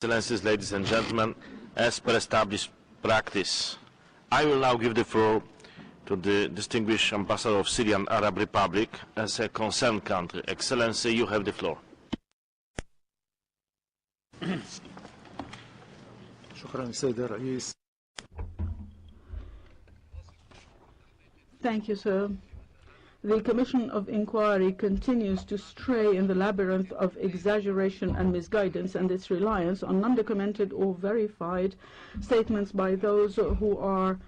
Excellencies, ladies and gentlemen, as per established practice, I will now give the floor to the distinguished ambassador of Syrian Arab Republic as a concerned country. Excellency, you have the floor. Thank you, sir. The Commission of Inquiry continues to stray in the labyrinth of exaggeration and misguidance, and its reliance on undocumented or verified statements by those who are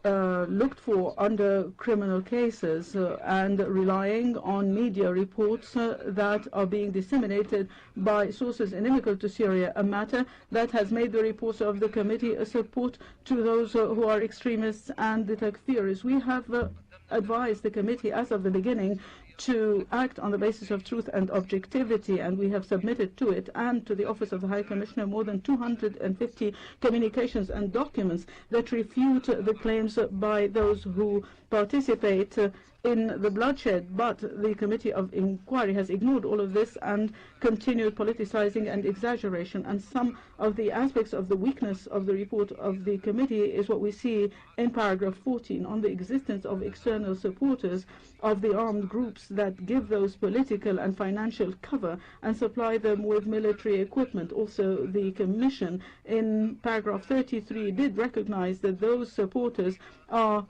looked for under criminal cases and relying on media reports that are being disseminated by sources inimical to Syria, a matter that has made the reports of the committee a support to those who are extremists and the takfiristes. We have advised the committee as of the beginning to act on the basis of truth and objectivity, and we have submitted to it and to the Office of the High Commissioner more than 250 communications and documents that refute the claims by those who participate in the bloodshed. But the Committee of Inquiry has ignored all of this and continued politicizing and exaggeration. And some of the aspects of the weakness of the report of the committee is what we see in paragraph 14 on the existence of external supporters of the armed groups that give those political and financial cover and supply them with military equipment. Also, the Commission in paragraph 33 did recognize that those supporters are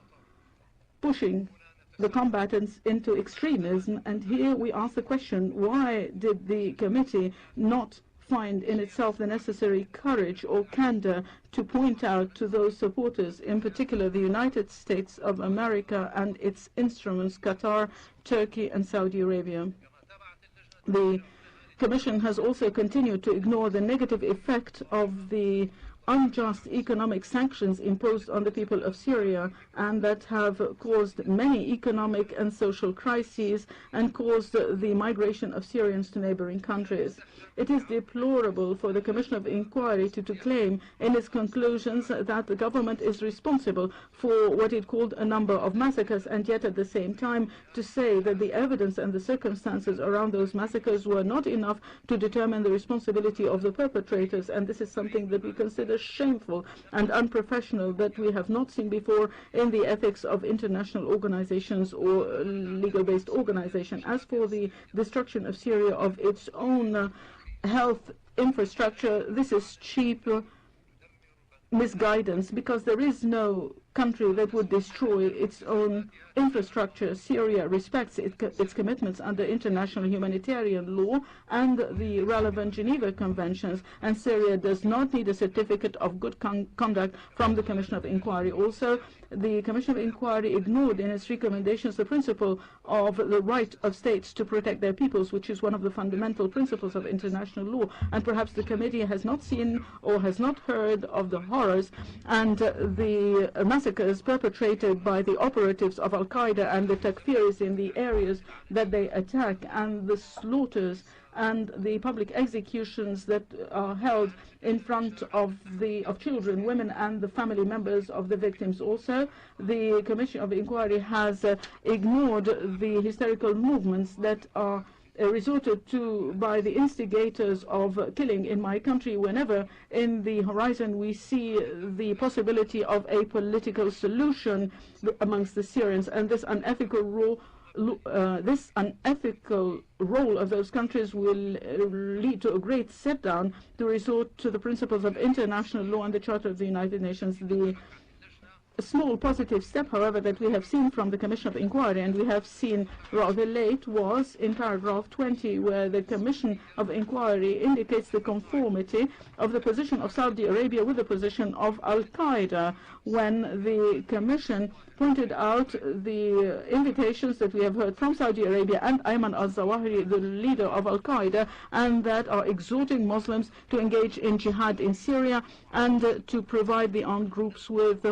pushing the combatants into extremism, and here we ask the question, why did the committee not find in itself the necessary courage or candor to point out to those supporters, in particular the United States of America and its instruments, Qatar, Turkey and Saudi Arabia? The Commission has also continued to ignore the negative effect of the unjust economic sanctions imposed on the people of Syria, and that have caused many economic and social crises and caused the migration of Syrians to neighboring countries. It is deplorable for the Commission of Inquiry to claim in its conclusions that the government is responsible for what it called a number of massacres, and yet at the same time to say that the evidence and the circumstances around those massacres were not enough to determine the responsibility of the perpetrators. And this is something that we consider shameful and unprofessional, that we have not seen before in the ethics of international organizations or legal-based organization. As for the destruction of Syria of its own health infrastructure, this is cheap misguidance, because there is no country that would destroy its own infrastructure. Syria respects its commitments under international humanitarian law and the relevant Geneva Conventions, and Syria does not need a certificate of good conduct from the Commission of Inquiry. Also, the Commission of Inquiry ignored in its recommendations the principle of the right of states to protect their peoples, which is one of the fundamental principles of international law. And perhaps the committee has not seen or has not heard of the horrors and the massacres perpetrated by the operatives of Al-Qaeda and the takfiris in the areas that they attack, and the slaughters and the public executions that are held in front of children, women, and the family members of the victims. Also, the Commission of Inquiry has ignored the hysterical movements that are resorted to by the instigators of killing in my country whenever in the horizon we see the possibility of a political solution amongst the Syrians. And this unethical role of those countries will lead to a great set down to resort to the principles of international law and the Charter of the United Nations. The small positive step, however, that we have seen from the Commission of Inquiry, and we have seen rather late, was in paragraph 20, where the Commission of Inquiry indicates the conformity of the position of Saudi Arabia with the position of Al-Qaeda, when the Commission pointed out the invitations that we have heard from Saudi Arabia and Ayman al-Zawahiri, the leader of Al-Qaeda, and that are exhorting Muslims to engage in jihad in Syria and to provide the armed groups with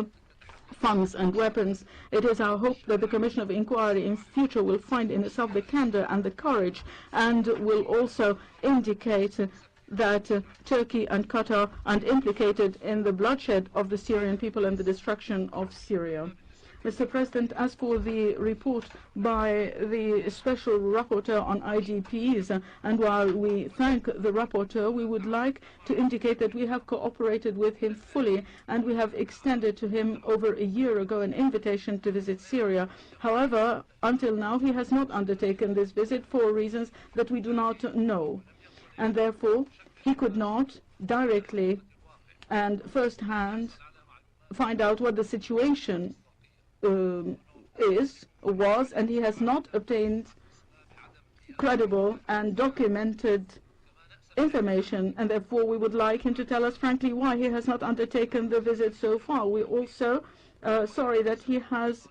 funds and weapons. It is our hope that the Commission of Inquiry in future will find in itself the candor and the courage, and will also indicate that Turkey and Qatar are implicated in the bloodshed of the Syrian people and the destruction of Syria. Mr. President, as for the report by the Special Rapporteur on IDPs, and while we thank the Rapporteur, we would like to indicate that we have cooperated with him fully, and we have extended to him over a year ago an invitation to visit Syria. However, until now, he has not undertaken this visit for reasons that we do not know, and therefore he could not directly and first-hand find out what the situation was, and he has not obtained credible and documented information, and therefore we would like him to tell us frankly why he has not undertaken the visit so far. We're also sorry that he has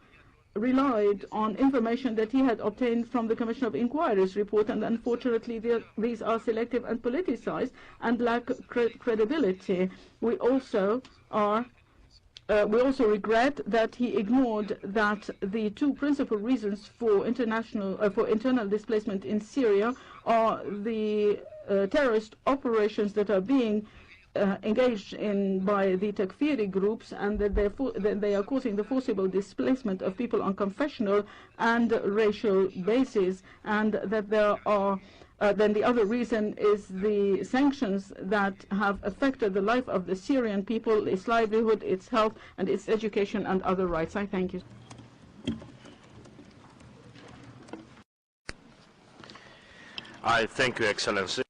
relied on information that he had obtained from the Commission of Inquiry's report, and unfortunately these are selective and politicized and lack credibility. We also regret that he ignored that the two principal reasons for internal displacement in Syria are the terrorist operations that are being engaged in by the takfiri groups, and that they are causing the forcible displacement of people on confessional and racial basis, and that there are then the other reason is the sanctions that have affected the life of the Syrian people, its livelihood, its health, and its education and other rights. I thank you. I thank you, Excellency.